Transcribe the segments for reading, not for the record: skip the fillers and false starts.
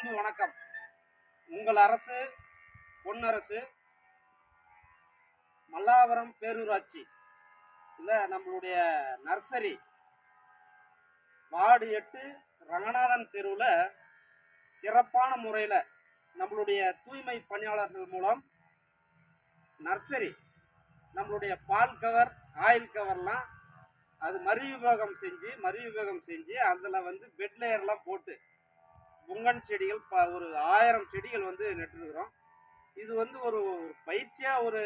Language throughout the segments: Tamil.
அன்பு வணக்கம். உங்கள் அரசு பொன்னரசு மல்லாவரம் பேரூராட்சி நம்மளுடைய நர்சரி வார்டு 8 ரங்கநாதன் தெருவில் சிறப்பான முறையில் நம்மளுடைய தூய்மை பணியாளர்கள் மூலம் நர்சரி நம்மளுடைய பால் கவர் ஆயில் கவர்லாம் அது மறுவிவேகம் செஞ்சு அதில் பெட் லேயர்லாம் போட்டு புங்கன் செடிகள் ஒரு 1000 செடிகள் நட்டுருக்குறோம். இது ஒரு பயிற்சியாக ஒரு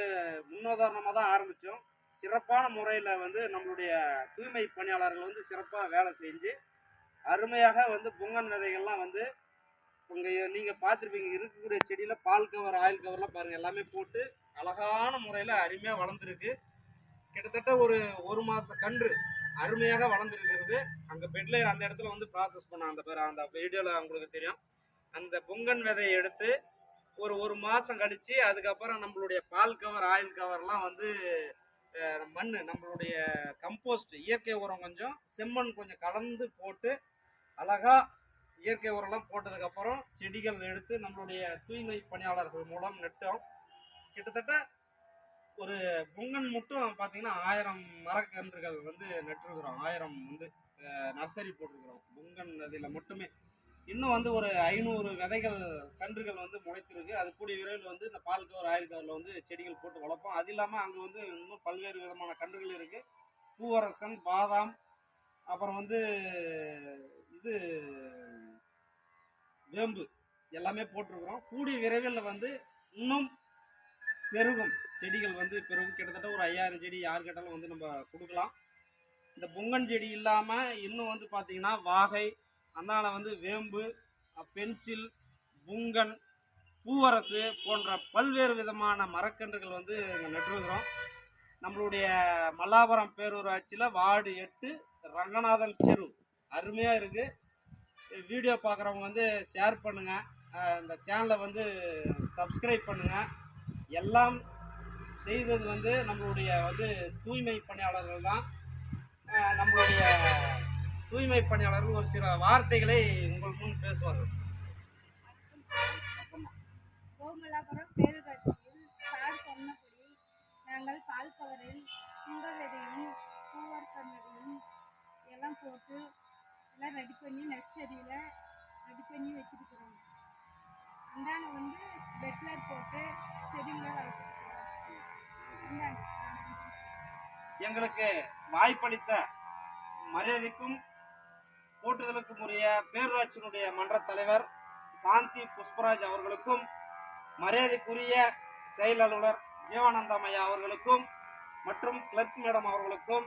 முன்னுதாரணமாக தான் ஆரம்பித்தோம். சிறப்பான முறையில் நம்மளுடைய தூய்மை பணியாளர்கள் சிறப்பாக வேலை செஞ்சு அருமையாக புங்கன் விதைகள்லாம் உங்கள் நீங்கள் பார்த்துருப்பீங்க. இருக்கக்கூடிய செடியில் பால் கவர் ஆயில் கவர்லாம் பாருங்கள், எல்லாமே போட்டு அழகான முறையில் அருமையாக வளர்ந்துருக்கு. கிட்டத்தட்ட ஒரு மாத கன்று அருமையாக வளர்ந்துருக்கிறது. அங்கே பெட்லேயர் அந்த இடத்துல ப்ராசஸ் பண்ண அந்த வீடியோவில் உங்களுக்கு தெரியும். அந்த பொங்கன் விதையை எடுத்து ஒரு மாதம் கழித்து அதுக்கப்புறம் நம்மளுடைய பால் கவர் ஆயில் கவர்லாம் மண் நம்மளுடைய கம்போஸ்ட் இயற்கை உரம் கொஞ்சம் செம்மண் கொஞ்சம் கலந்து போட்டு அழகாக இயற்கை உரம்லாம் போட்டதுக்கப்புறம் செடிகள் எடுத்து நம்மளுடைய தூய்மை பணியாளர்கள் மூலம் நட்டோம். கிட்டத்தட்ட ஒரு பொங்கன் மட்டும் பார்த்தீங்கன்னா 1000 மரக்கன்றுகள் நட்டுருக்குறோம். 1000 நர்சரி போட்டிருக்கிறோம் பொங்கன் இதில் மட்டுமே. இன்னும் ஒரு 500 விதைகள் கன்றுகள் முளைத்திருக்கு. அது கூடிய விரைவில் இந்த பால் கவர் ஆயில் கவரில் செடிகள் போட்டு வளர்ப்போம். அது இல்லாமல் அங்கே இன்னும் பல்வேறு விதமான கன்றுகள் இருக்குது. பூவரசன், பாதாம், அப்புறம் இது வேம்பு எல்லாமே போட்டிருக்கிறோம். கூடிய விரைவில் இன்னும் பெருகும் செடிகள் பெருகும். கிட்டத்தட்ட ஒரு 5000 செடி யார் கேட்டாலும் நம்ம கொடுக்கலாம். இந்த பொங்கன் செடி இல்லாமல் இன்னும் பார்த்தீங்கன்னா வாகை, அந்தால வேம்பு, பென்சில், புங்கன், பூவரசு போன்ற பல்வேறு விதமான மரக்கன்றுகள் நட்டுருக்கிறோம். நம்மளுடைய மல்லாபுரம் பேரூராட்சியில் வார்டு 8 ரங்கநாதன் தெரு அருமையாக இருக்குது. வீடியோ பார்க்குறவங்க ஷேர் பண்ணுங்கள், இந்த சேனலை சப்ஸ்கிரைப் பண்ணுங்கள். எல்லாம் செய்தது நம்மளுடைய தூய்மை பணியாளர்கள் தான். நம்மளுடைய தூய்மை பணியாளர்கள் ஒரு சில வார்த்தைகளை உங்கள் முன் பேசுவார்கள். கோமலாபுரம் பேரூராட்சியில் சார் சொன்னபடி நாங்கள் பால் கவரில் சுண்டல் விதையும் பூவரசன் விதையும் எல்லாம் போட்டு எல்லாம் ரெடி பண்ணி நர்சரியில் ரெடி பண்ணி வச்சுருக்கிறோம். அந்தான பெட்லர் போட்டு செடிகளை வளர்த்துருக்கிறோம். எங்களுக்கு வாய்ப்பளித்த மரியாதைக்கும் போட்டுதலுக்கும் உரிய பேரூராட்சியினுடைய மன்ற தலைவர் சாந்தி புஷ்பராஜ் அவர்களுக்கும், மரியாதைக்குரிய செயல் அலுவலர் ஜீவானந்தமையா அவர்களுக்கும், மற்றும் கிளர்க் மேடம் அவர்களுக்கும்,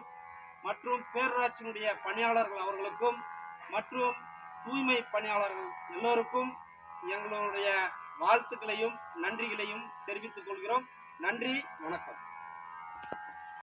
மற்றும் பேரூராட்சியினுடைய பணியாளர்கள் அவர்களுக்கும், மற்றும் தூய்மை பணியாளர்கள் எல்லோருக்கும் எங்களுடைய வாழ்த்துக்களையும் நன்றிகளையும் தெரிவித்துக் கொள்கிறோம். நன்றி, வணக்கம்.